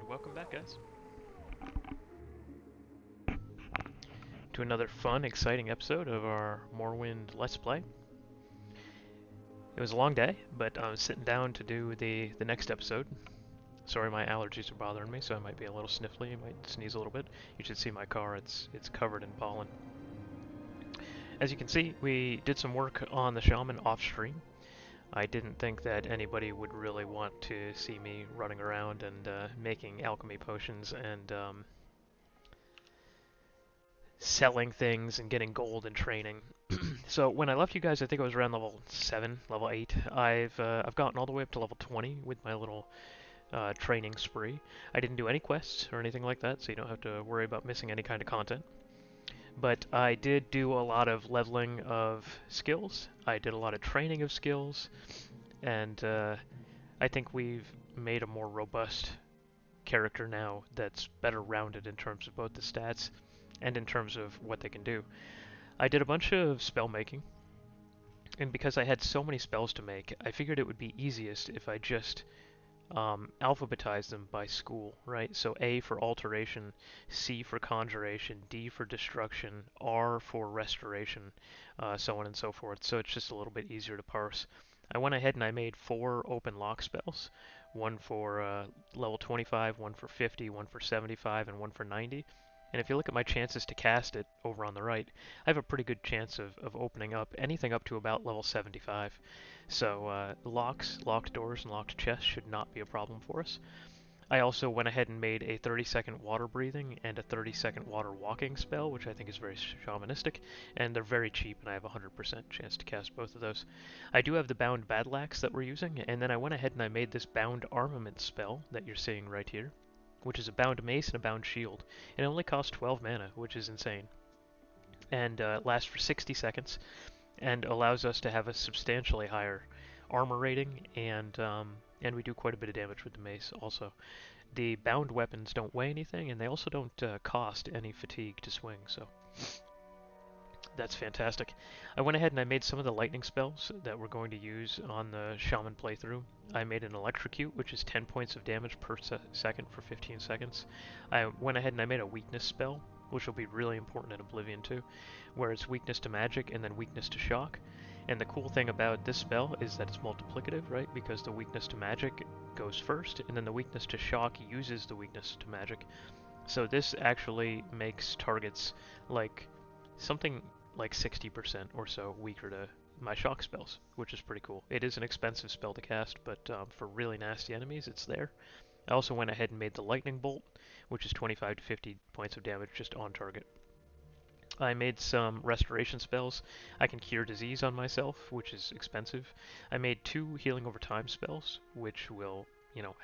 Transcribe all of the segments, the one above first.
welcome back, guys, to another fun, exciting episode of our Morrowind Let's Play. It was a long day, but I was sitting down to do the next episode. Sorry, my allergies are bothering me, so I might be a little sniffly. I might sneeze a little bit. You should see my car; it's covered in pollen. As you can see, we did some work on the shaman off stream. I didn't think that anybody would really want to see me running around and making alchemy potions and selling things and getting gold and training. So when I left you guys, I think I was around level 7, level 8. I've gotten all the way up to level 20 with my little training spree. I didn't do any quests or anything like that, so you don't have to worry about missing any kind of content. But I did do a lot of leveling of skills. I did a lot of training of skills, and I think we've made a more robust character now that's better rounded in terms of both the stats and in terms of what they can do. I did a bunch of spell making, and because I had so many spells to make, I figured it would be easiest if I just alphabetized them by school, right? So A for alteration, C for conjuration, D for destruction, R for restoration, so on and so forth. So it's just a little bit easier to parse. I went ahead and I made 4 open lock spells, one for level 25, one for 50, one for 75, and one for 90. And if you look at my chances to cast it over on the right, I have a pretty good chance of opening up anything up to about level 75. So locks, locked doors, and locked chests should not be a problem for us. I also went ahead and made a 30-second water breathing and a 30-second water walking spell, which I think is very shamanistic, and they're very cheap, and I have a 100% chance to cast both of those. I do have the bound battle axe that we're using, and then I went ahead and I made this bound armament spell that you're seeing right here, which is a bound mace and a bound shield. It only costs 12 mana, which is insane, and lasts for 60 seconds, and allows us to have a substantially higher armor rating, and we do quite a bit of damage with the mace also. The bound weapons don't weigh anything, and they also don't cost any fatigue to swing, so that's fantastic. I went ahead and I made some of the lightning spells that we're going to use on the shaman playthrough. I made an electrocute, which is 10 points of damage per second for 15 seconds. I went ahead and I made a weakness spell, which will be really important in Oblivion too, where it's weakness to magic and then weakness to shock. And the cool thing about this spell is that it's multiplicative, right? Because the weakness to magic goes first, and then the weakness to shock uses the weakness to magic. So this actually makes targets like something like 60% or so weaker to my shock spells, which is pretty cool. It is an expensive spell to cast, but for really nasty enemies, it's there. I also went ahead and made the lightning bolt, which is 25 to 50 points of damage just on target. I made some restoration spells. I can cure disease on myself, which is expensive. I made 2 healing over time spells, which will,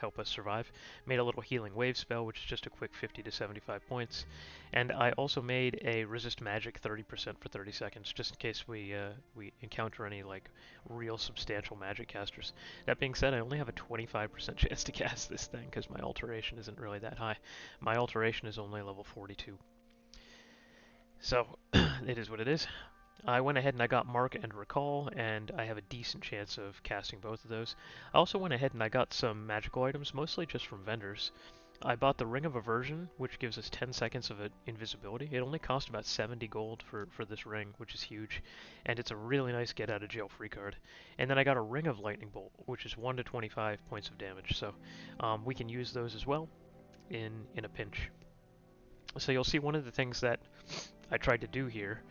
help us survive. Made a little healing wave spell, which is just a quick 50 to 75 points. And I also made a resist magic 30% for 30 seconds, just in case we encounter any like real substantial magic casters. That being said, I only have a 25% chance to cast this thing because my alteration isn't really that high. My alteration is only level 42. So, it is what it is. I went ahead and I got Mark and Recall, and I have a decent chance of casting both of those. I also went ahead and I got some magical items, mostly just from vendors. I bought the Ring of Aversion, which gives us 10 seconds of invisibility. It only cost about 70 gold for this ring, which is huge, and it's a really nice get-out-of-jail-free card. And then I got a Ring of Lightning Bolt, which is 1 to 25 points of damage, so we can use those as well in a pinch. So you'll see one of the things that I tried to do here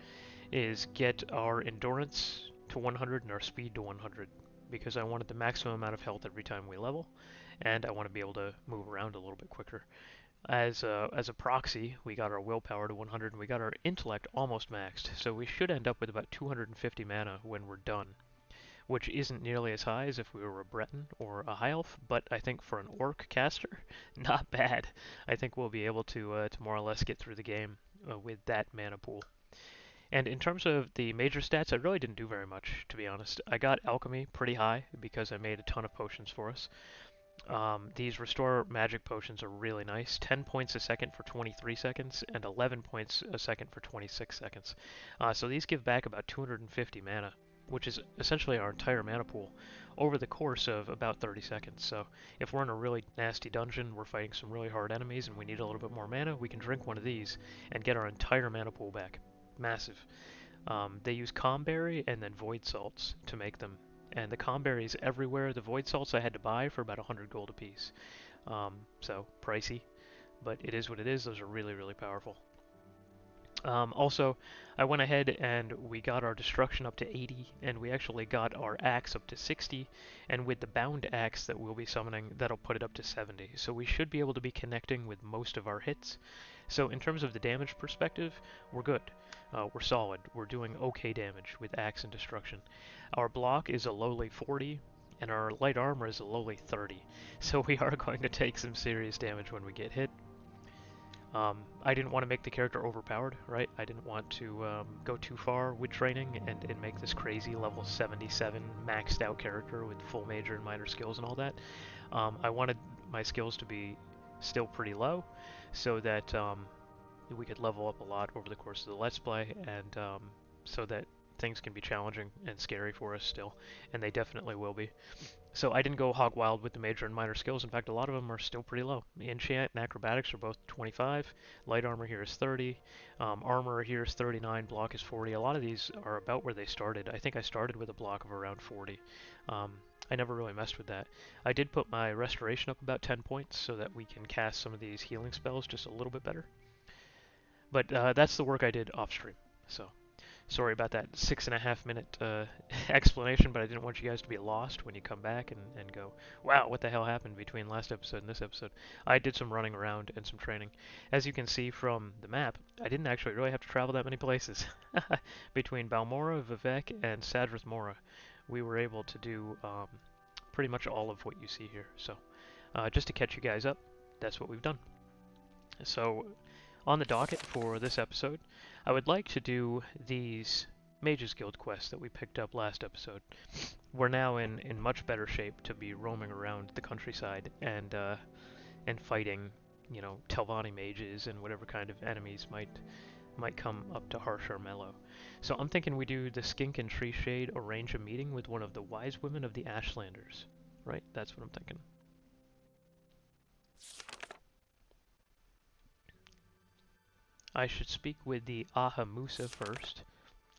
is get our endurance to 100 and our speed to 100 because I wanted the maximum amount of health every time we level, and I want to be able to move around a little bit quicker. As a proxy, we got our willpower to 100 and we got our intellect almost maxed, so we should end up with about 250 mana when we're done, which isn't nearly as high as if we were a Breton or a High Elf, but I think for an Orc caster, not bad. I think we'll be able to more or less get through the game with that mana pool. And in terms of the major stats, I really didn't do very much, to be honest. I got Alchemy pretty high because I made a ton of potions for us. These Restore Magic potions are really nice. 10 points a second for 23 seconds, and 11 points a second for 26 seconds. So these give back about 250 mana. which is essentially our entire mana pool, over the course of about 30 seconds. So if we're in a really nasty dungeon, we're fighting some really hard enemies, and we need a little bit more mana, we can drink one of these and get our entire mana pool back. Massive. They use Calm Berry and then Void Salts to make them. And the Calm Berries everywhere. The Void Salts I had to buy for about 100 gold apiece. So pricey, but it is what it is. Those are really, really powerful. Also, I went ahead and we got our destruction up to 80, and we actually got our axe up to 60, and with the bound axe that we'll be summoning, that'll put it up to 70. So we should be able to be connecting with most of our hits. So in terms of the damage perspective, we're good. We're solid. We're doing okay damage with axe and destruction. Our block is a lowly 40, and our light armor is a lowly 30. So we are going to take some serious damage when we get hit. I didn't want to make the character overpowered, right? I didn't want to go too far with training and make this crazy level 77 maxed out character with full major and minor skills and all that. I wanted my skills to be still pretty low so that we could level up a lot over the course of the Let's Play, and so that things can be challenging and scary for us still, and they definitely will be. So I didn't go hog wild with the major and minor skills. In fact, a lot of them are still pretty low. Enchant and acrobatics are both 25. Light armor here is 30. Armor here is 39. Block is 40. A lot of these are about where they started. I think I started with a block of around 40. I never really messed with that. I did put my restoration up about 10 points so that we can cast some of these healing spells just a little bit better. But that's the work I did off stream. So sorry about that 6.5 minute explanation, but I didn't want you guys to be lost when you come back and go, wow, what the hell happened between last episode and this episode. I did some running around and some training. As you can see from the map, I didn't actually really have to travel that many places. Between Balmora, Vivek, and Sadrith Mora, we were able to do pretty much all of what you see here. So just to catch you guys up, that's what we've done. So on the docket for this episode, I would like to do these Mages Guild quests that we picked up last episode. We're now in much better shape to be roaming around the countryside and fighting, you know, Telvanni mages and whatever kind of enemies might come up to Harsh or Mellow. So I'm thinking we do the Skink and Tree Shade arrange a meeting with one of the wise women of the Ashlanders. Right? That's what I'm thinking. I should speak with the Ahamusa first.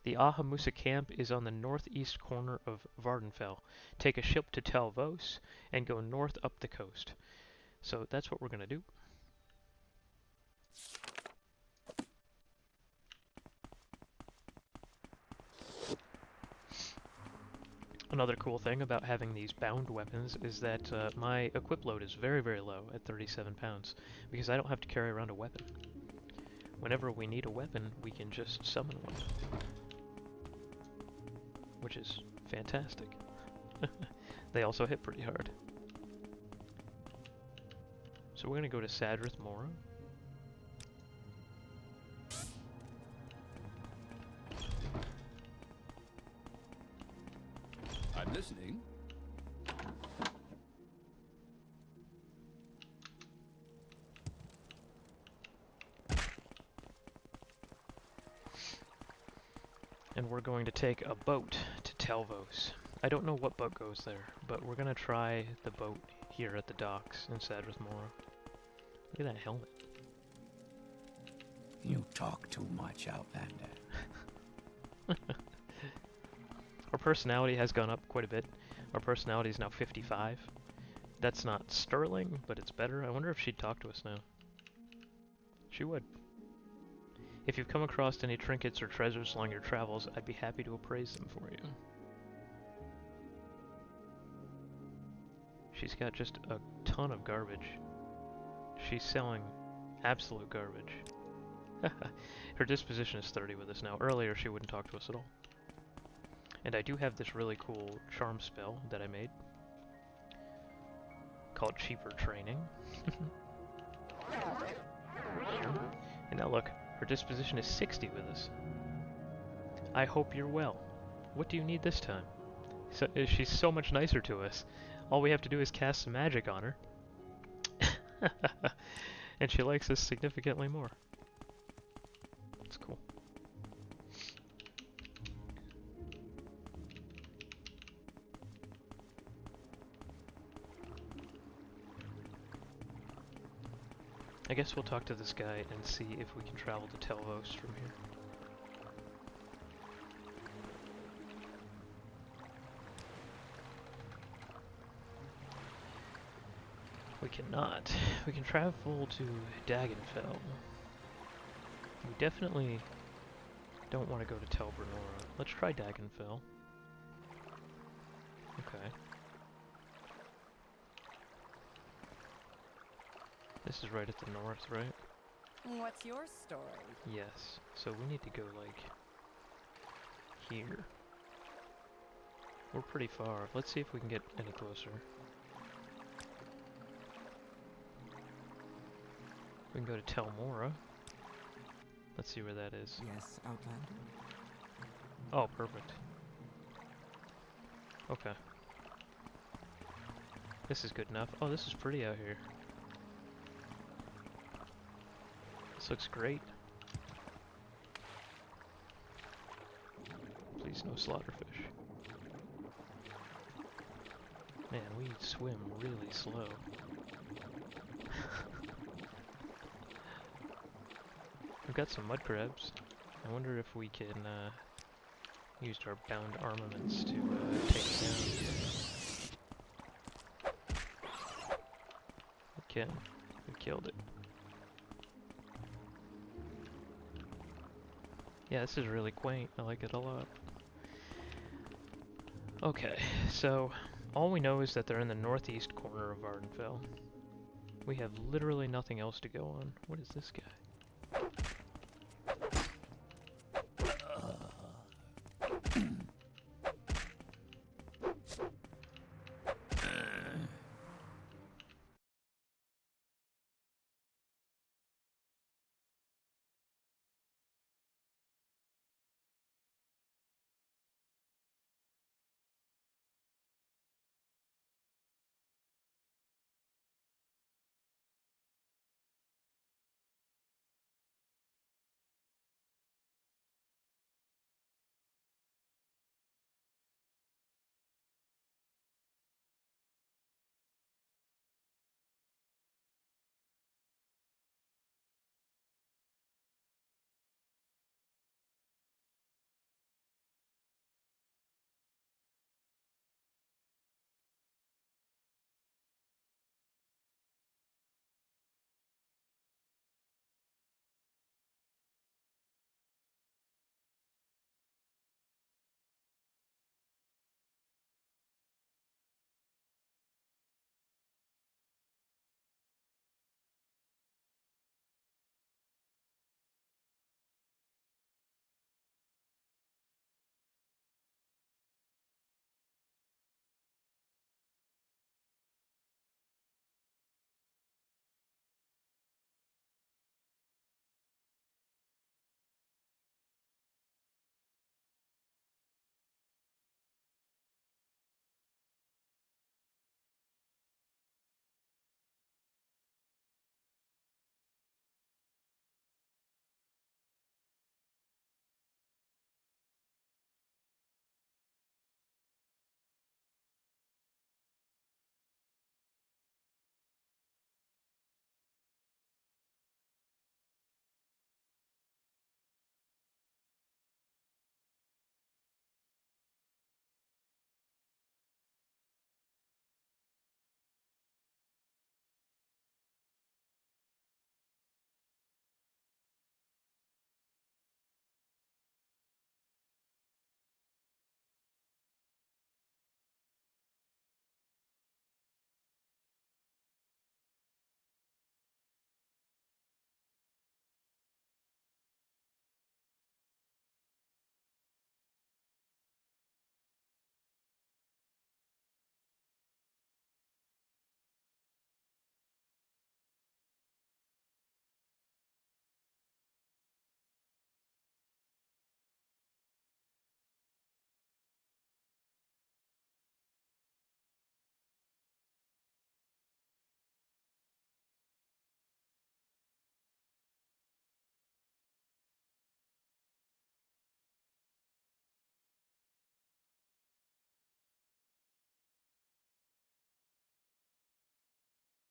The Ahamusa camp is on the northeast corner of Vardenfell. Take a ship to Telvos and go north up the coast. So that's what we're going to do. Another cool thing about having these bound weapons is that my equip load is very, very low at 37 pounds because I don't have to carry around a weapon. Whenever we need a weapon, we can just summon one. Which is fantastic. They also hit pretty hard. So we're going to go to Sadrith Mora. I'm listening. And we're going to take a boat to Telvos. I don't know what boat goes there, but we're going to try the boat here at the docks in Sadrith Mora. Look at that helmet. You talk too much, Outlander. Our personality has gone up quite a bit. Our personality is now 55. That's not sterling, but it's better. I wonder if she'd talk to us now. She would. If you've come across any trinkets or treasures along your travels, I'd be happy to appraise them for you. She's got just a ton of garbage. She's selling absolute garbage. Her disposition is 30 with us now. Earlier she wouldn't talk to us at all. And I do have this really cool charm spell that I made called Cheaper Training. And now look, her disposition is 60 with us. I hope you're well. What do you need this time? So, she's so much nicer to us. All we have to do is cast some magic on her. And she likes us significantly more. It's cool. I guess we'll talk to this guy and see if we can travel to Telvos from here. We cannot. We can travel to Dagenfell. We definitely don't want to go to Tel Brenora. Let's try Dagenfell. Okay. This is right at the north, right? What's your story? Yes. So we need to go, like, here. We're pretty far. Let's see if we can get any closer. We can go to Tel Mora. Let's see where that is. Yes, Outlander? Oh, perfect. Okay. This is good enough. Oh, this is pretty out here. This looks great. Please no slaughterfish. Man, we swim really slow. We've got some mud crabs. I wonder if we can use our bound armaments to take it down. We can. We killed it. Yeah, this is really quaint. I like it a lot. Okay, so all we know is that they're in the northeast corner of Ardenfell. We have literally nothing else to go on. What is this guy?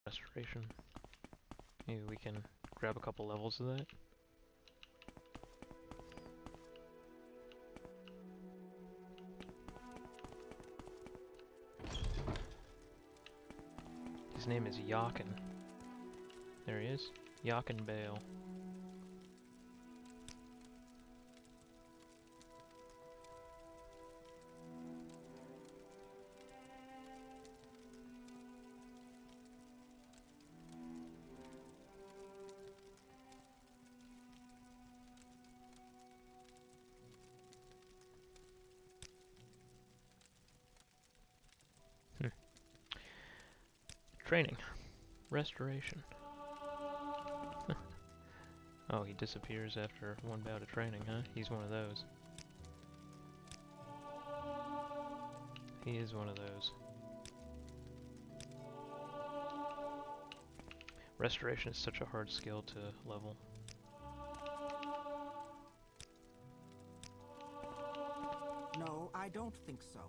Restoration. Maybe we can grab a couple levels of that. His name is Yakin. There he is. Yakin Bale. Training. Restoration. Oh, he disappears after one bout of training, huh? He's one of those. He is one of those. Restoration is such a hard skill to level. No, I don't think so.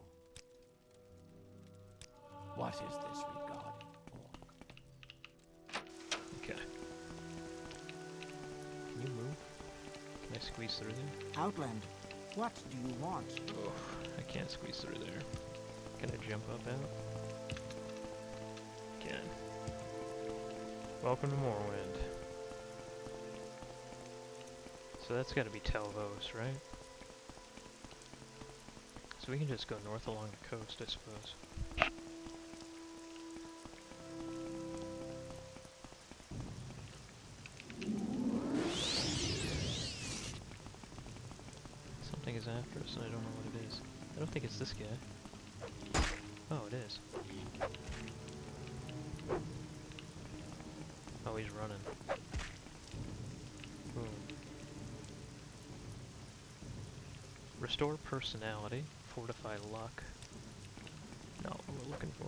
What is this regarding, Orc? Okay. Can you move? Can I squeeze through there? Outland, what do you want? Oh, I can't squeeze through there. Can I jump up out? Can. Welcome to Morrowind. So that's gotta be Telvos, right? So we can just go north along the coast, I suppose. Something is after us and I don't know what it is. I don't think it's this guy. Oh, it is. Oh, he's running. Boom. Restore personality. Fortify luck. Not what we're looking for.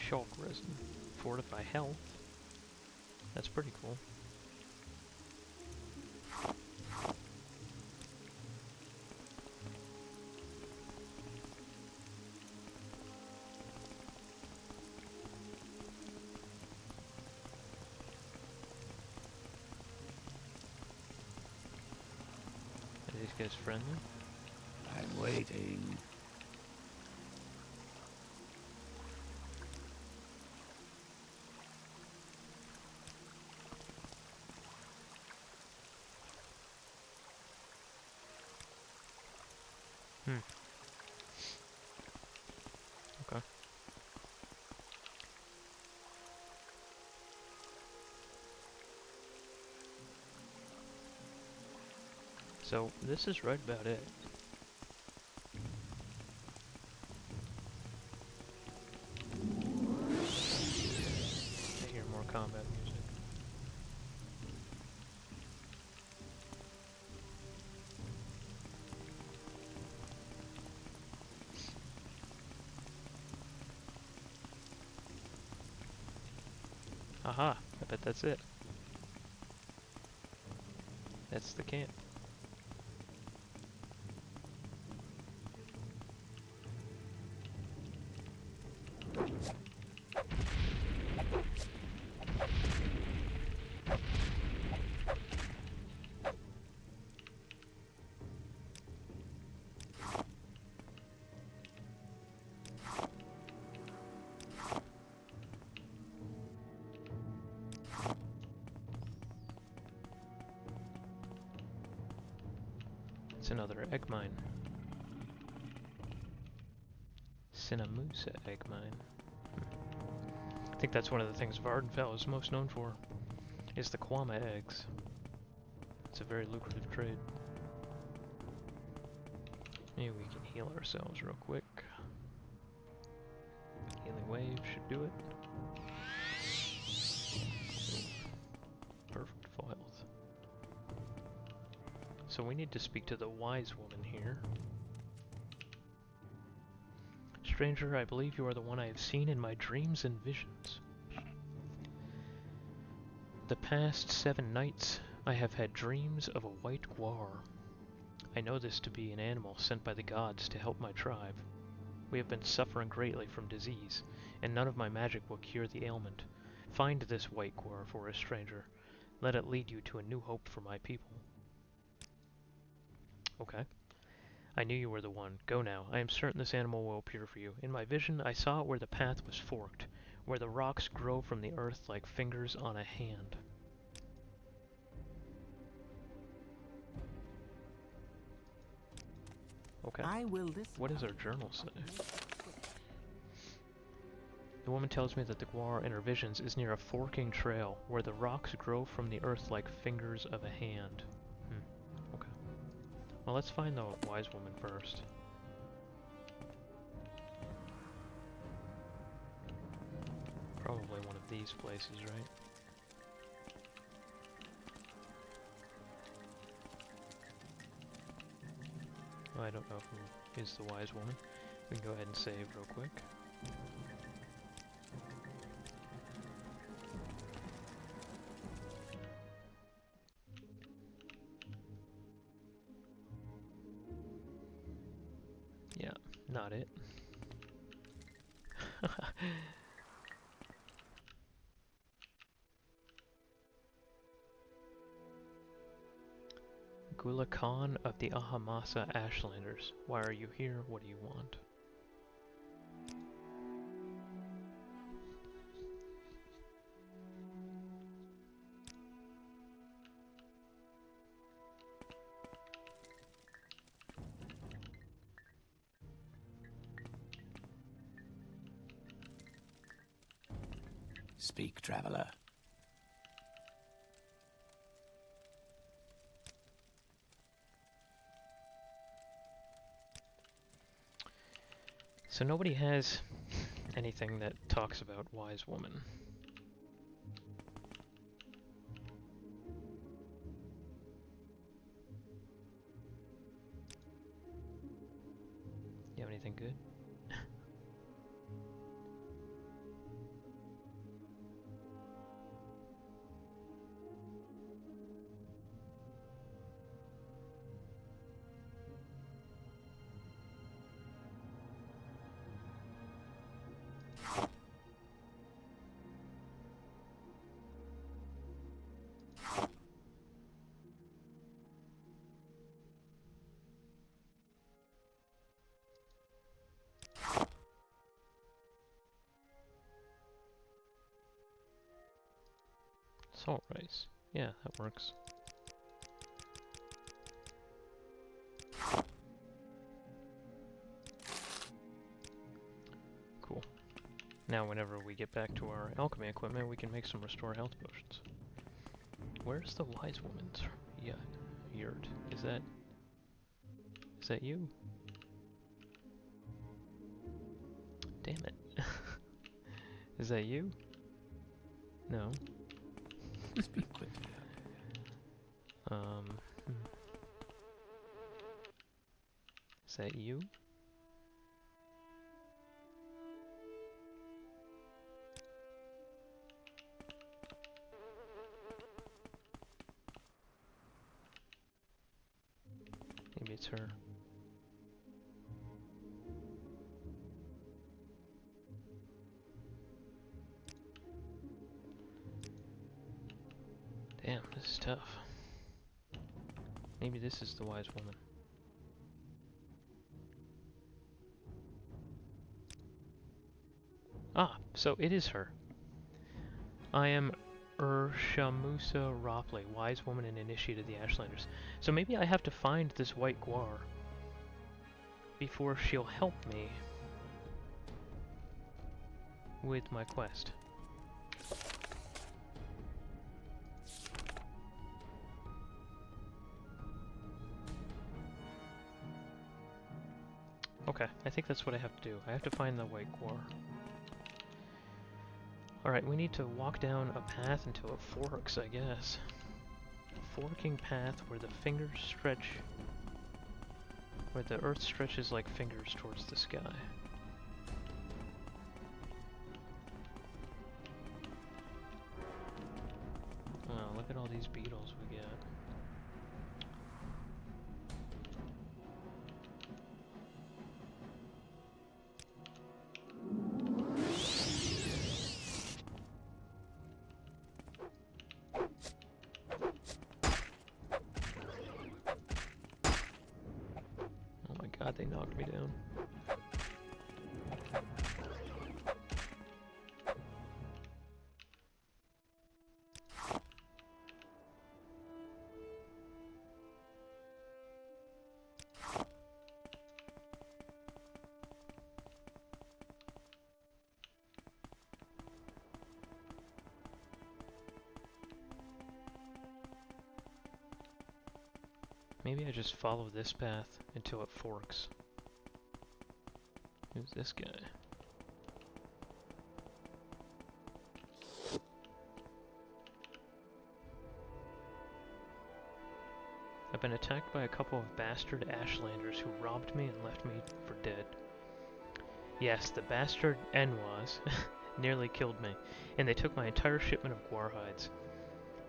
Shulk resin. Fortify health. That's pretty cool. Are these guys friendly? I'm waiting. Okay. So, this is right about it. I hear more combat music. Aha! I bet that's it. That's the camp. It's another egg mine. Cinnamusa egg mine. I think that's one of the things Vardenfell is most known for, is the Kwama eggs. It's a very lucrative trade. Maybe we can heal ourselves real quick. Healing wave should do it. Perfect, full health. So we need to speak to the wise woman here. Stranger, I believe you are the one I have seen in my dreams and visions. The past 7 nights, I have had dreams of a white guar. I know this to be an animal sent by the gods to help my tribe. We have been suffering greatly from disease, and none of my magic will cure the ailment. Find this white guar for a stranger. Let it lead you to a new hope for my people. Okay. I knew you were the one. Go now. I am certain this animal will appear for you. In my vision, I saw it where the path was forked, where the rocks grow from the earth like fingers on a hand. Okay. I will listen. What does our journal say? The woman tells me that the guar in her visions is near a forking trail, where the rocks grow from the earth like fingers of a hand. Okay. Well, let's find the wise woman first. Probably one of these places, right? I don't know who is the wise woman. We can go ahead and save real quick. Yeah, not it. Gula Khan of the Ahamasa Ashlanders. Why are you here? What do you want? Speak, traveler. So nobody has anything that talks about wise woman. You have anything good? Salt rice. Yeah, that works. Cool. Now whenever we get back to our alchemy equipment, we can make some restore health potions. Where's the wise woman's yurt? Is that you? Damn it. Is that you? No. Speak quickly. Is that you? Maybe it's her. Damn, this is tough. Maybe this is the wise woman. Ah, so it is her. I am Urshamusa Ropley, wise woman and initiate of the Ashlanders. So maybe I have to find this white guar before she'll help me with my quest. Okay, I think that's what I have to do. I have to find the white guar. Alright, we need to walk down a path until it forks, I guess. A forking path where the fingers stretch... where the earth stretches like fingers towards the sky. these beetles we get. Oh my god, they knocked me down. Maybe I just follow this path until it forks. Who's this guy? I've been attacked by a couple of bastard Ashlanders who robbed me and left me for dead. Yes, the bastard Enwas nearly killed me, and they took my entire shipment of guar hides.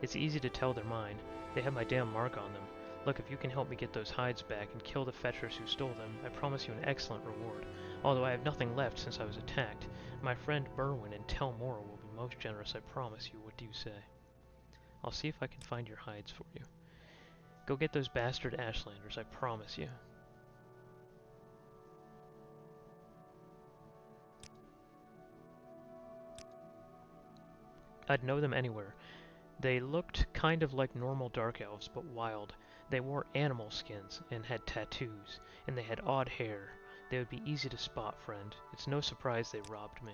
It's easy to tell they're mine. They have my damn mark on them. Look, if you can help me get those hides back and kill the fetchers who stole them, I promise you an excellent reward. Although I have nothing left since I was attacked. My friend Berwin and Tel Mora will be most generous, I promise you. What do you say? I'll see if I can find your hides for you. Go get those bastard Ashlanders, I promise you. I'd know them anywhere. They looked kind of like normal dark elves, but wild. They wore animal skins and had tattoos, and they had odd hair. They would be easy to spot, friend. It's no surprise they robbed me.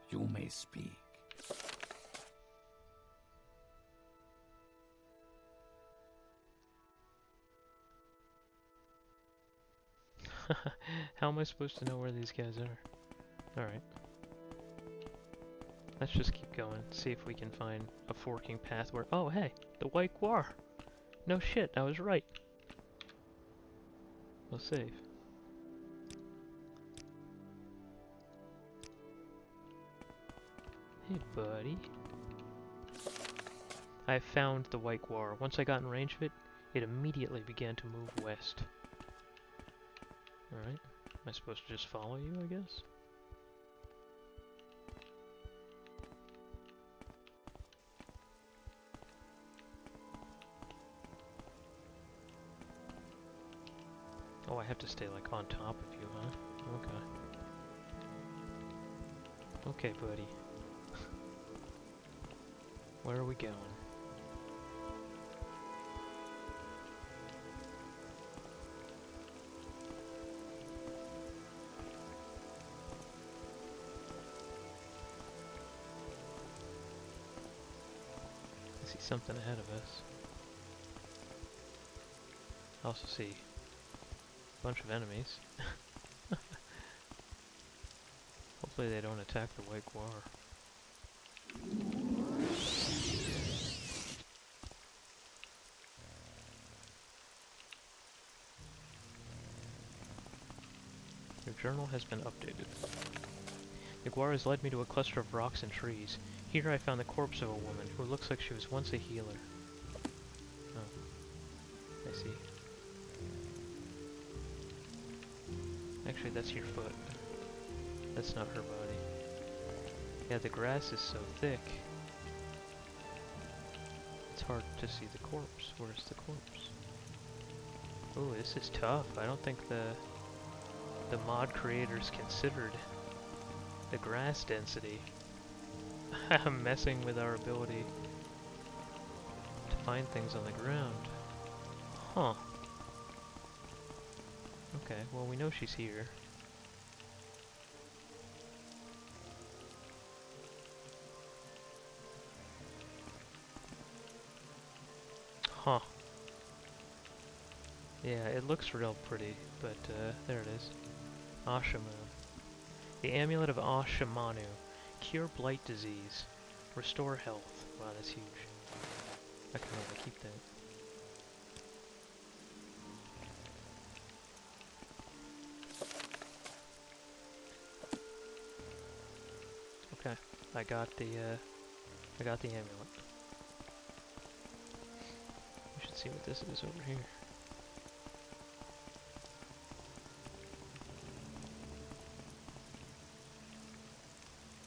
You may speak. How am I supposed to know where these guys are? Alright. Let's just keep going, see if we can find a forking path where— oh hey! The white guar! No shit, I was right. We'll save. Hey buddy. I found the white guar. Once I got in range of it, it immediately began to move west. Alright. Am I supposed to just follow you, I guess? Oh, I have to stay, like, on top of you, huh? Okay. Okay, buddy. Where are we going? I see something ahead of us. I also see a bunch of enemies. Hopefully they don't attack the white guar. Your journal has been updated. The guar has led me to a cluster of rocks and trees. Here I found the corpse of a woman who looks like she was once a healer. Oh. I see. Actually, that's your foot. That's not her body. Yeah, the grass is so thick. It's hard to see the corpse. Where's the corpse? Ooh, this is tough. I don't think the mod creators considered the grass density. Messing with our ability to find things on the ground. Huh. Okay, well we know she's here. Huh. Yeah, it looks real pretty, but there it is. Ashamu. The Amulet of Ashamanu. Cure blight disease. Restore health. Wow, that's huge. I can really keep that. Okay, I got the amulet. We should see what this is over here.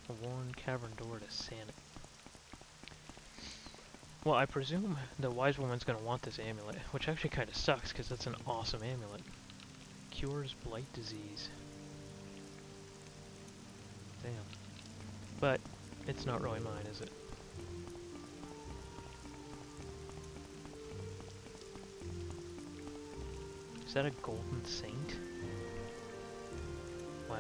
A worn cavern door to Sanity. Well, I presume the wise woman's gonna want this amulet, which actually kind of sucks because that's an awesome amulet. Cures blight disease. Damn. But it's not really mine, is it? Is that a golden saint? Wow.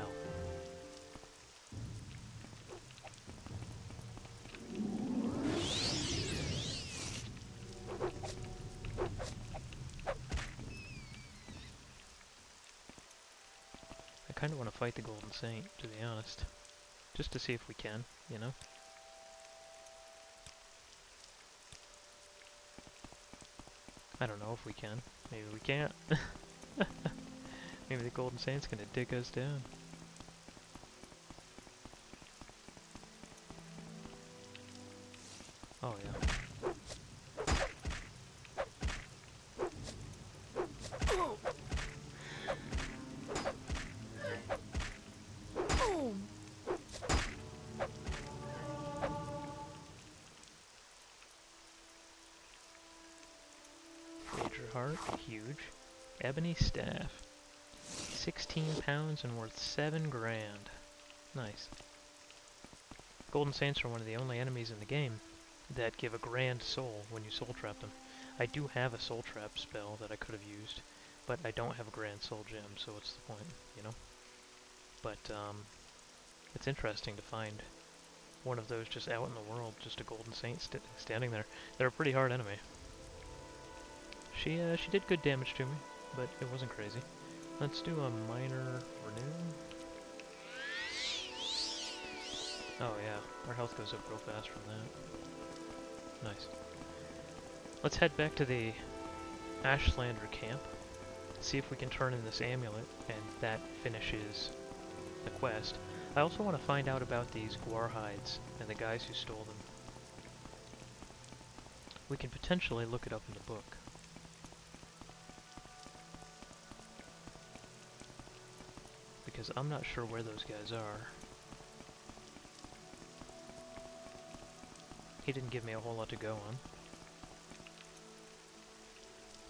I kind of want to fight the golden saint, to be honest. Just to see if we can, you know? I don't know if we can. Maybe we can't. Maybe the golden saint's gonna dig us down. Oh yeah. Major heart, huge. Ebony staff. 16 pounds and worth 7 grand. Nice. Golden Saints are one of the only enemies in the game that give a grand soul when you soul trap them. I do have a soul trap spell that I could have used, but I don't have a grand soul gem, so what's the point, you know? But, it's interesting to find one of those just out in the world, just a Golden Saint standing there. They're a pretty hard enemy. She did good damage to me, but it wasn't crazy. Let's do a minor renew. Oh yeah, our health goes up real fast from that. Nice. Let's head back to the Ashlander camp, see if we can turn in this amulet, and that finishes the quest. I also want to find out about these guar hides and the guys who stole them. We can potentially look it up in the book. Because I'm not sure where those guys are. He didn't give me a whole lot to go on.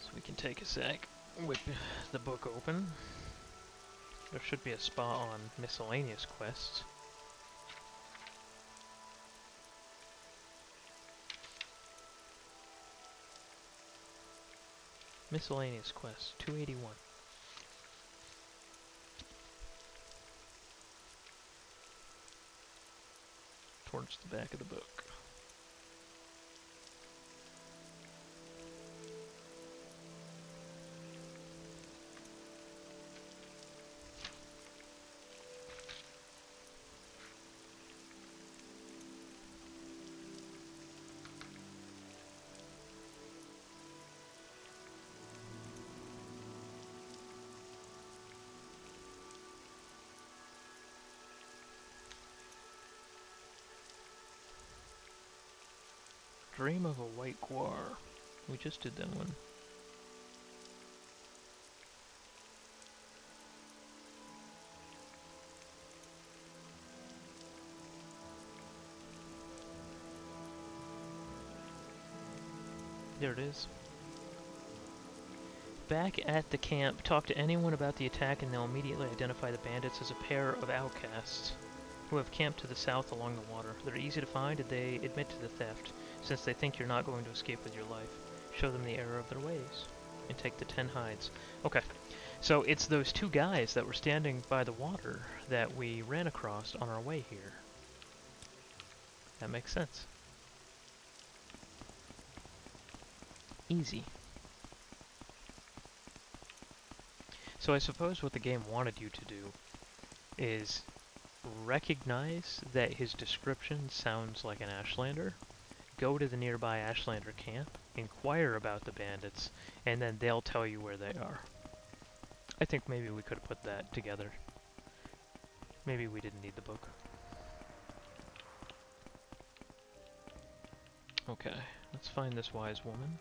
So we can take a sec, whip the book open. There should be a spot on miscellaneous quests. Miscellaneous quests, 281. Towards the back of the book. Dream of a white guar. We just did that one. There it is. Back at the camp, talk to anyone about the attack and they'll immediately identify the bandits as a pair of outcasts who have camped to the south along the water. They're easy to find and they admit to the theft, since they think you're not going to escape with your life. Show them the error of their ways, and take the 10 hides. Okay, so it's those two guys that were standing by the water that we ran across on our way here. That makes sense. Easy. So I suppose what the game wanted you to do is recognize that his description sounds like an Ashlander, go to the nearby Ashlander camp, inquire about the bandits, and then they'll tell you where they are. I think maybe we could have put that together. Maybe we didn't need the book. Okay, let's find this wise woman.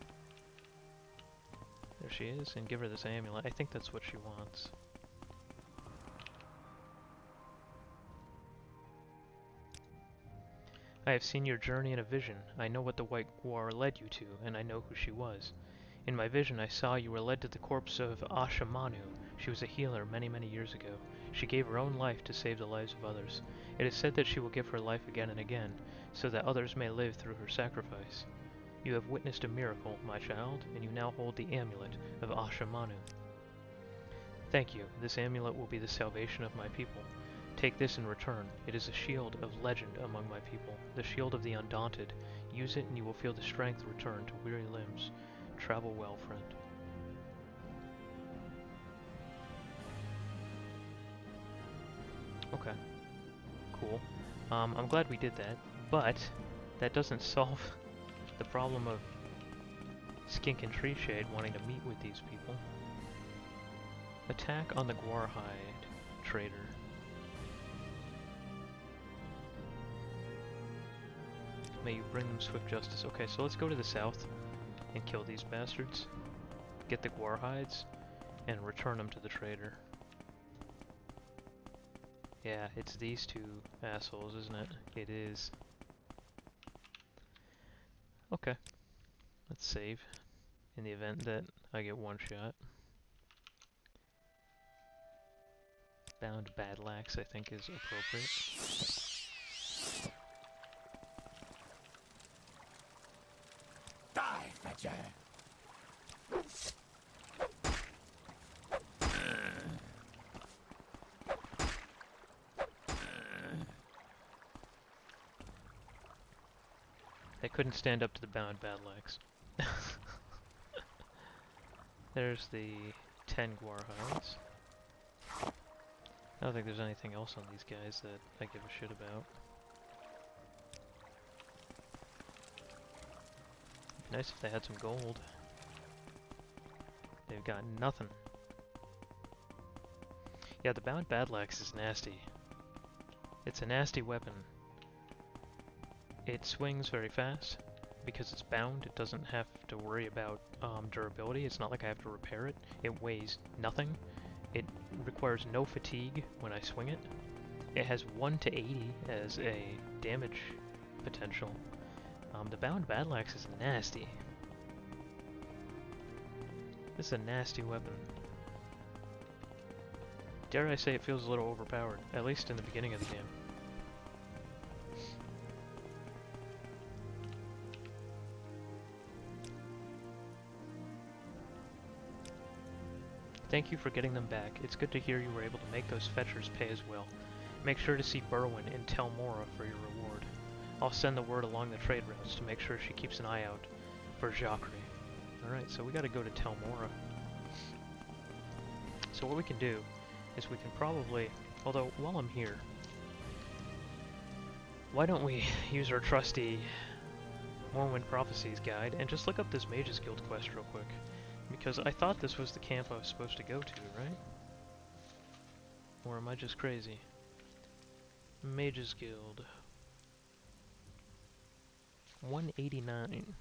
There she is, and give her this amulet. I think that's what she wants. I have seen your journey in a vision. I know what the White Guar led you to, and I know who she was. In my vision, I saw you were led to the corpse of Ashamanu. She was a healer many, many years ago. She gave her own life to save the lives of others. It is said that she will give her life again and again, so that others may live through her sacrifice. You have witnessed a miracle, my child, and you now hold the amulet of Ashamanu. Thank you. This amulet will be the salvation of my people. Take this in return. It is a shield of legend among my people, the shield of the undaunted. Use it and you will feel the strength return to weary limbs. Travel well, friend. Okay. Cool. I'm glad we did that, but that doesn't solve the problem of Skink and Treeshade wanting to meet with these people. Attack on the Guarhide trader. May you bring them swift justice. Okay, so let's go to the south and kill these bastards. Get the Guarhides and return them to the trader. Yeah, it's these two assholes, isn't it? It is. Okay. Let's save in the event that I get one shot. Bound Badlax, I think, is appropriate. Die, Fetcher! I couldn't stand up to the bound Badlax. There's the 10 Guarhides. I don't think there's anything else on these guys that I give a shit about. It'd be nice if they had some gold. They've got nothing. Yeah, the bound Badlax is nasty. It's a nasty weapon. It swings very fast. Because it's bound, it doesn't have to worry about durability. It's not like I have to repair it. It weighs nothing. It requires no fatigue when I swing it. It has 1 to 80 as a damage potential. The bound Badlax is nasty. This is a nasty weapon. Dare I say it feels a little overpowered, at least in the beginning of the game. Thank you for getting them back. It's good to hear you were able to make those fetchers pay as well. Make sure to see Berwyn in Tel Mora for your reward. I'll send the word along the trade routes to make sure she keeps an eye out for Jhakri. Alright, so we gotta go to Tel Mora. So what we can do is we can probably, although while I'm here, why don't we use our trusty Morrowind Prophecies guide and just look up this Mages Guild quest real quick. Because I thought this was the camp I was supposed to go to, right? Or am I just crazy? Mages Guild. 189.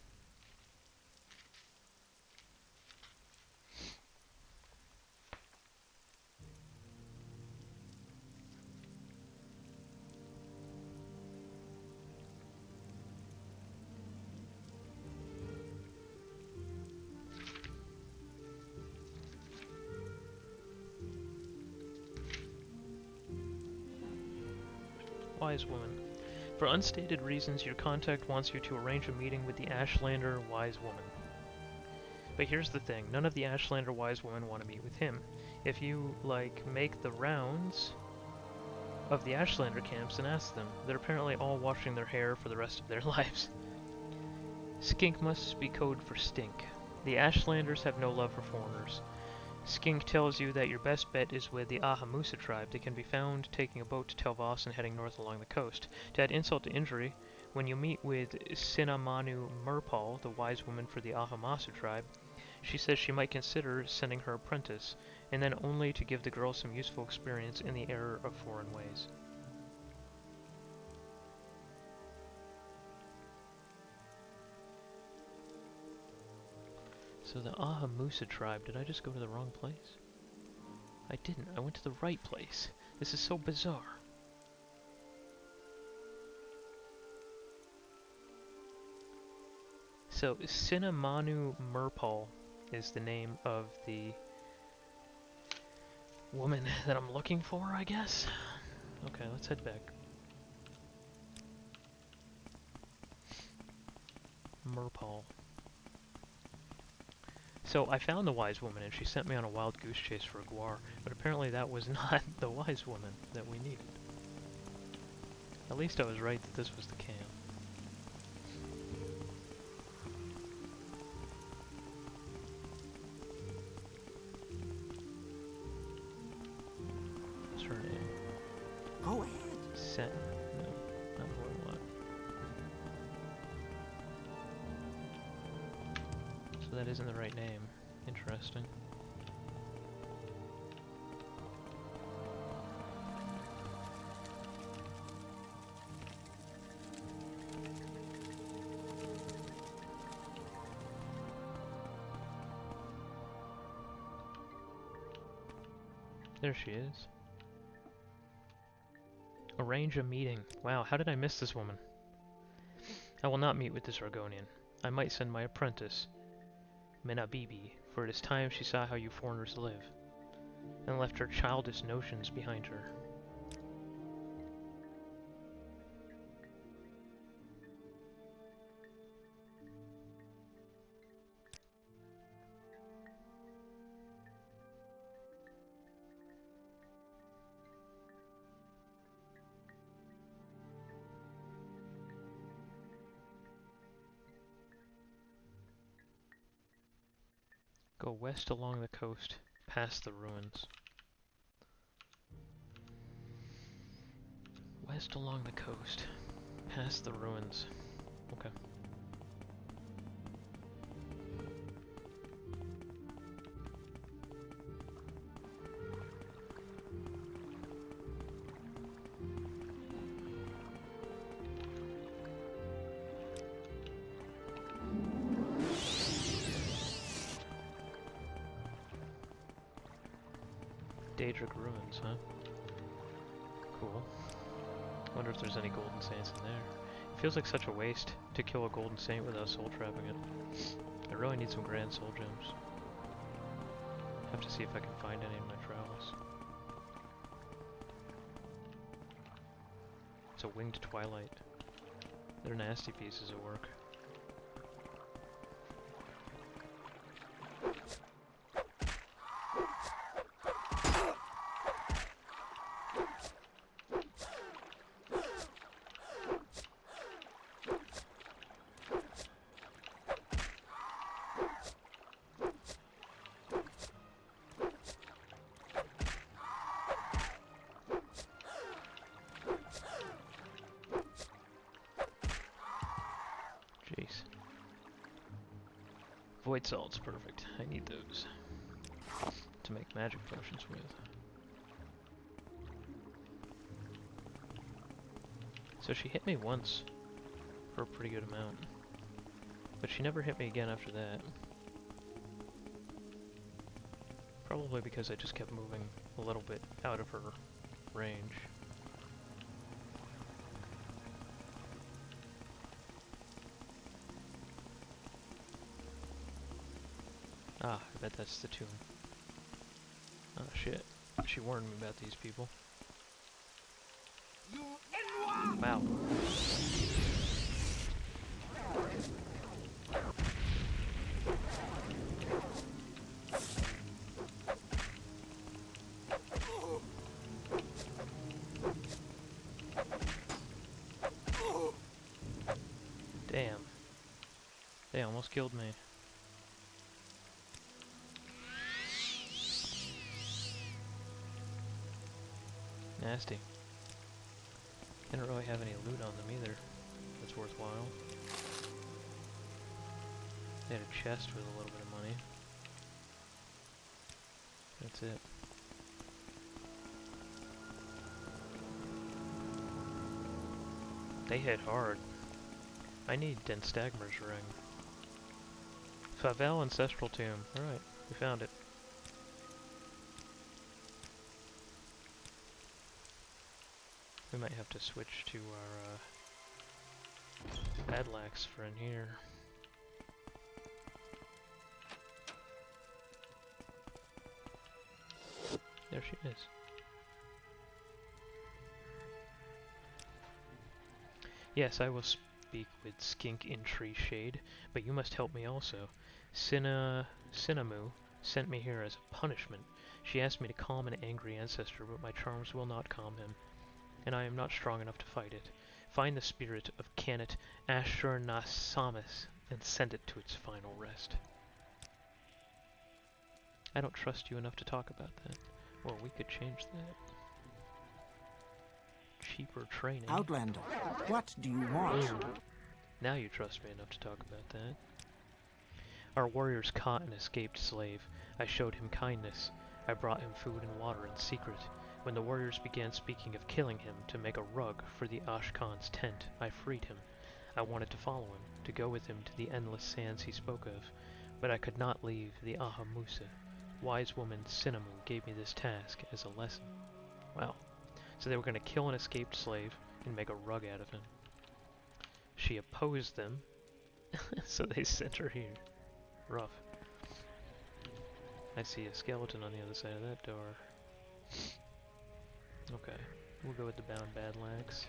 Wise Woman. For unstated reasons, your contact wants you to arrange a meeting with the Ashlander Wise Woman. But here's the thing, none of the Ashlander Wise Women want to meet with him. If you, like, make the rounds of the Ashlander camps and ask them, they're apparently all washing their hair for the rest of their lives. Skink must be code for stink. The Ashlanders have no love for foreigners. Skink tells you that your best bet is with the Ahamusa tribe. They can be found taking a boat to Tel Voss and heading north along the coast. To add insult to injury, when you meet with Sinamanu Murpal, the wise woman for the Ahamusa tribe, she says she might consider sending her apprentice, and then only to give the girl some useful experience in the error of foreign ways. So the Ahamusa tribe, did I just go to the wrong place? I didn't, I went to the right place. This is so bizarre. So, Sinamanu Murpal is the name of the woman that I'm looking for, I guess? Okay, let's head back. Murpal. So, I found the wise woman and she sent me on a wild goose chase for a guar, but apparently that was not the wise woman that we needed. At least I was right that this was the camp. What's her name? Go ahead. Sen? No, not what I want. So that isn't the right name. Interesting. There she is. Arrange a meeting. Wow, how did I miss this woman? I will not meet with this Argonian. I might send my apprentice, Menabibi, for it is time she saw how you foreigners live, and left her childish notions behind her. Go west along the coast, past the ruins. West along the coast, past the ruins. Okay. Daedric ruins, huh? Cool. Wonder if there's any golden saints in there. It feels like such a waste to kill a golden saint without soul trapping it. I really need some grand soul gems. Have to see if I can find any in my travels. It's a winged twilight. They're nasty pieces of work. Jeez. Void salt's perfect. I need those to make magic potions with. So she hit me once for a pretty good amount, but she never hit me again after that. Probably because I just kept moving a little bit out of her range. Ah, I bet that's the tomb. Oh shit. She warned me about these people. Wow. Damn. They almost killed me. Nasty. Didn't really have any loot on them either that's worthwhile. They had a chest with a little bit of money. That's it. They hit hard. I need Denstagmer's ring. Favel Ancestral Tomb. Alright, we found it. We might have to switch to our Badlax for in here. There she is. Yes, I will speak with Skink in Tree Shade, but you must help me also. Sinamu sent me here as a punishment. She asked me to calm an angry ancestor, but my charms will not calm him, and I am not strong enough to fight it. Find the spirit of Canet Ashurnasamus and send it to its final rest. I don't trust you enough to talk about that. Or we could change that. Cheaper training. Outlander, what do you want? Now you trust me enough to talk about that. Our warriors caught an escaped slave. I showed him kindness. I brought him food and water in secret. When the warriors began speaking of killing him to make a rug for the Ashkan's tent, I freed him. I wanted to follow him, to go with him to the endless sands he spoke of, but I could not leave the Ahamusa. Wise woman Sinamu gave me this task as a lesson. Wow. So they were going to kill an escaped slave and make a rug out of him. She opposed them, so they sent her here. Rough. I see a skeleton on the other side of that door. Okay, we'll go with the Bound Badlax.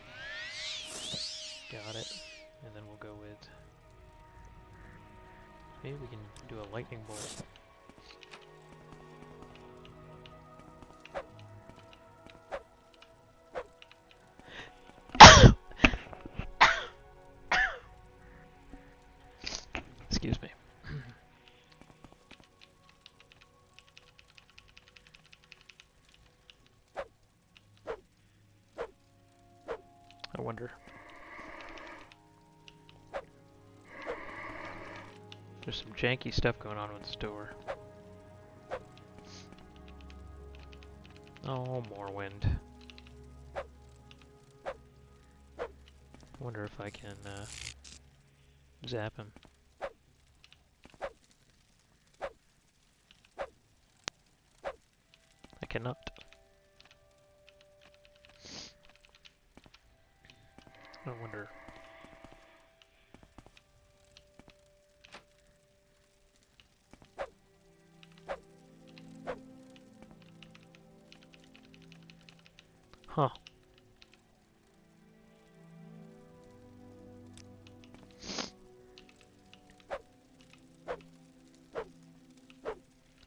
Got it. And then we'll go with... Maybe we can do a lightning bolt. Excuse me. I wonder. There's some janky stuff going on with this door. Oh, Morrowind. I wonder if I can zap him. I cannot. I wonder. Huh.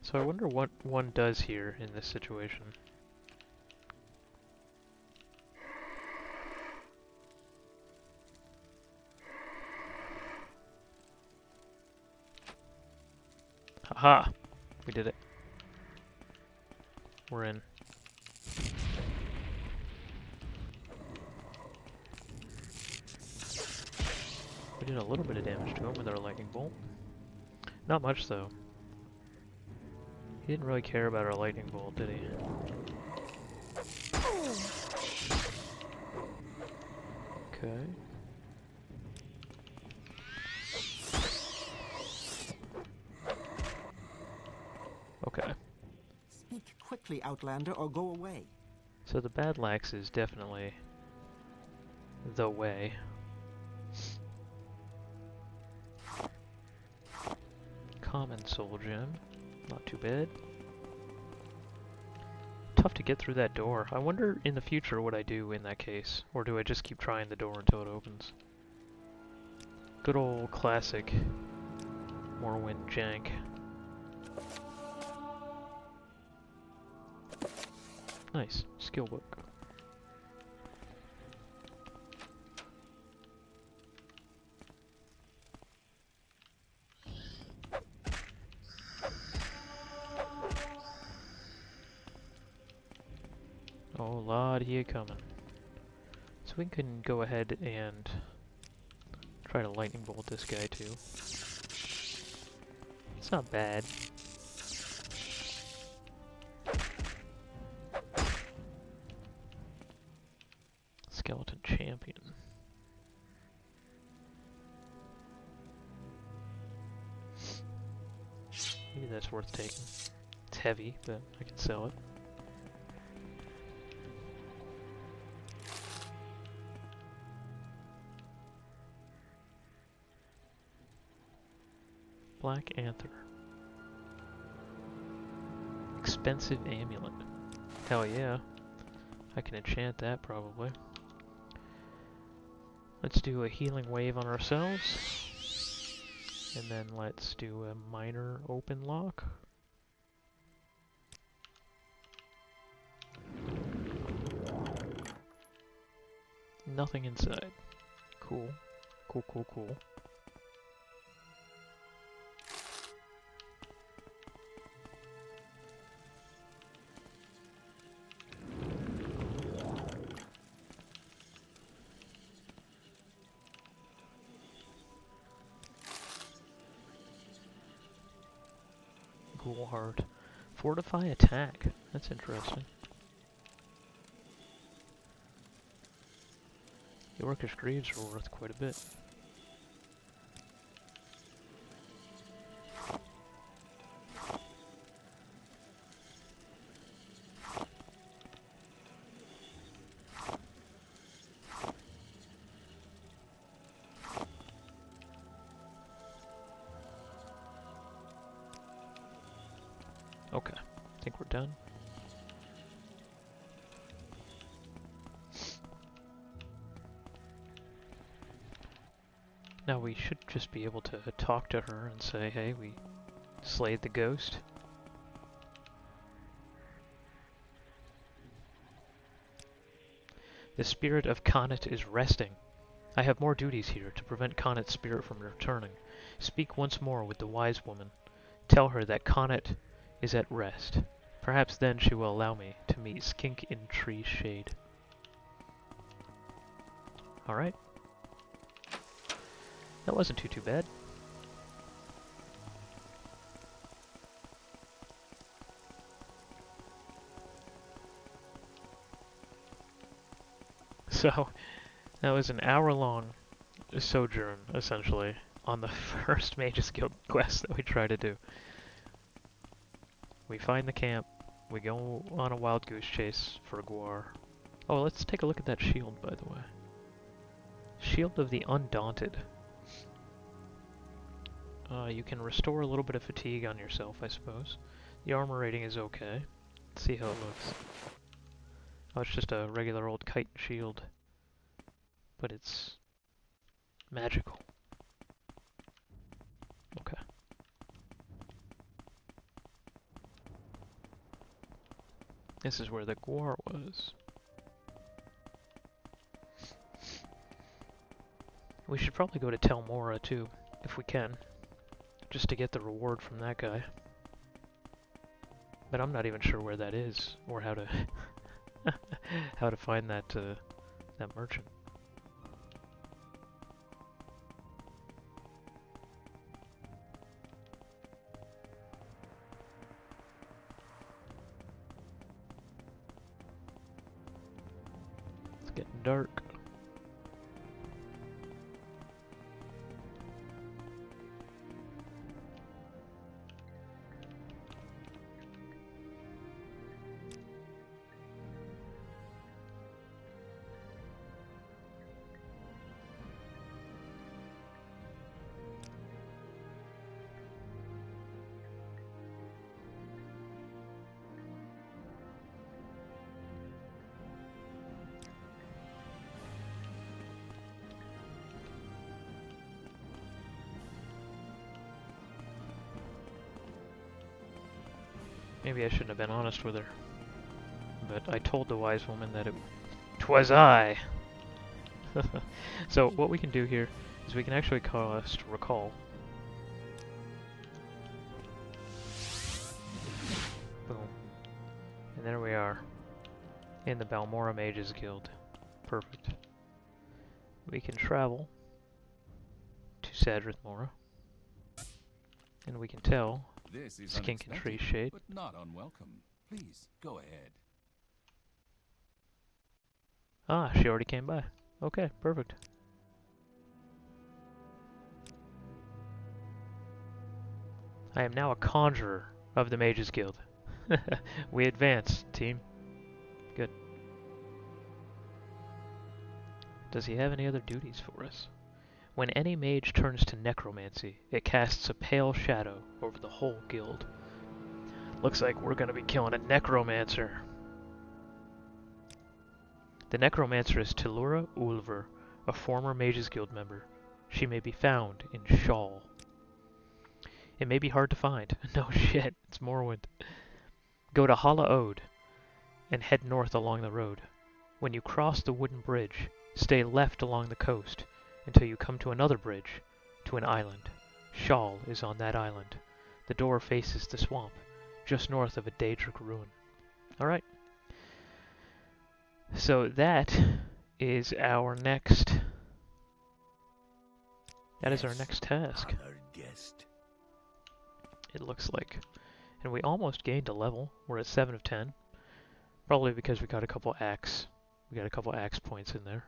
So I wonder what one does here in this situation. Haha! We did it. We're in. We did a little bit of damage to him with our lightning bolt. Not much though. He didn't really care about our lightning bolt, did he? Okay. Okay. Speak quickly, Outlander, or go away. So the Badlax is definitely the way. Common soul gem. Not too bad. Tough to get through that door. I wonder in the future what I do in that case. Or do I just keep trying the door until it opens? Good old classic Morrowind jank. Nice. Skill book. Oh, Lord, here coming. So we can go ahead and try to lightning bolt this guy too. It's not bad. Skeleton champion. Maybe that's worth taking. It's heavy, but I can sell it. Black Anther. Expensive amulet. Hell yeah. I can enchant that probably. Let's do a healing wave on ourselves. And then let's do a minor open lock. Nothing inside. Cool. Cool, cool, cool. Ghoul heart. Fortify attack. That's interesting. The Orcish Greaves are worth quite a bit. Okay, I think we're done. Now we should just be able to talk to her and say, hey, we slayed the ghost. The spirit of Khanat is resting. I have more duties here to prevent Khanat's spirit from returning. Speak once more with the wise woman. Tell her that Khanat is at rest. Perhaps then she will allow me to meet Skink in tree shade. Alright. That wasn't too bad. So, that was an hour-long sojourn, essentially, on the first Mage's Guild quest that we try to do. We find the camp, we go on a wild goose chase for Guar. Oh, let's take a look at that shield, by the way. Shield of the Undaunted. You can restore a little bit of fatigue on yourself, I suppose. The armor rating is okay. Let's see how it looks. Oh, it's just a regular old kite shield. But it's magical. Okay. This is where the Guar was. We should probably go to Tel Mora too, if we can. Just to get the reward from that guy. But I'm not even sure where that is, or how to how to find that that merchant. It's getting dark. Maybe I shouldn't have been honest with her. But I told the wise woman that 'twas I! So what we can do here is we can actually cast Recall. Boom. And there we are. In the Balmora Mages Guild. Perfect. We can travel to Sadrith Mora. And we can tell This is Skink and Tree unexpected, Shade. but not unwelcome. Please go ahead. Ah, she already came by. Okay, perfect. I am now a conjurer of the Mages Guild. We advance, team. Good. Does he have any other duties for us? When any mage turns to necromancy, it casts a pale shadow over the whole guild. Looks like we're gonna be killing a necromancer. The necromancer is Tellura Ulver, a former Mages Guild member. She may be found in Shawl. It may be hard to find. No shit, it's Morrowind. Go to Hala Ode and head north along the road. When you cross the wooden bridge, stay left along the coast until you come to another bridge, to an island. Shawl is on that island. The door faces the swamp, just north of a Daedric ruin. Alright. So that is our next... That is our next task. It looks like. And we almost gained a level. We're at 7 of 10. Probably because we got a couple axe. We got a couple axe points in there.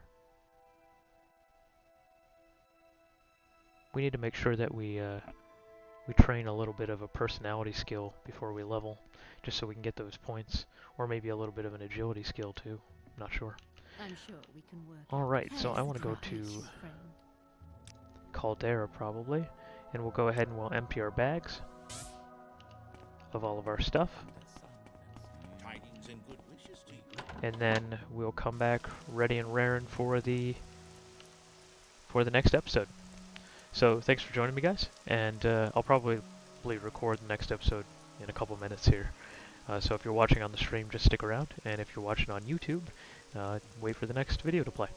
We need to make sure that we train a little bit of a personality skill before we level, just so we can get those points, or maybe a little bit of an agility skill too. Not sure. I'm sure we can work. All right, so I want to go to Caldera probably, and we'll go ahead and we'll empty our bags of all of our stuff, and then we'll come back ready and raring for the next episode. So thanks for joining me, guys, and I'll probably record the next episode in a couple minutes here. So if you're watching on the stream, just stick around, and if you're watching on YouTube, wait for the next video to play.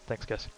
Thanks, guys.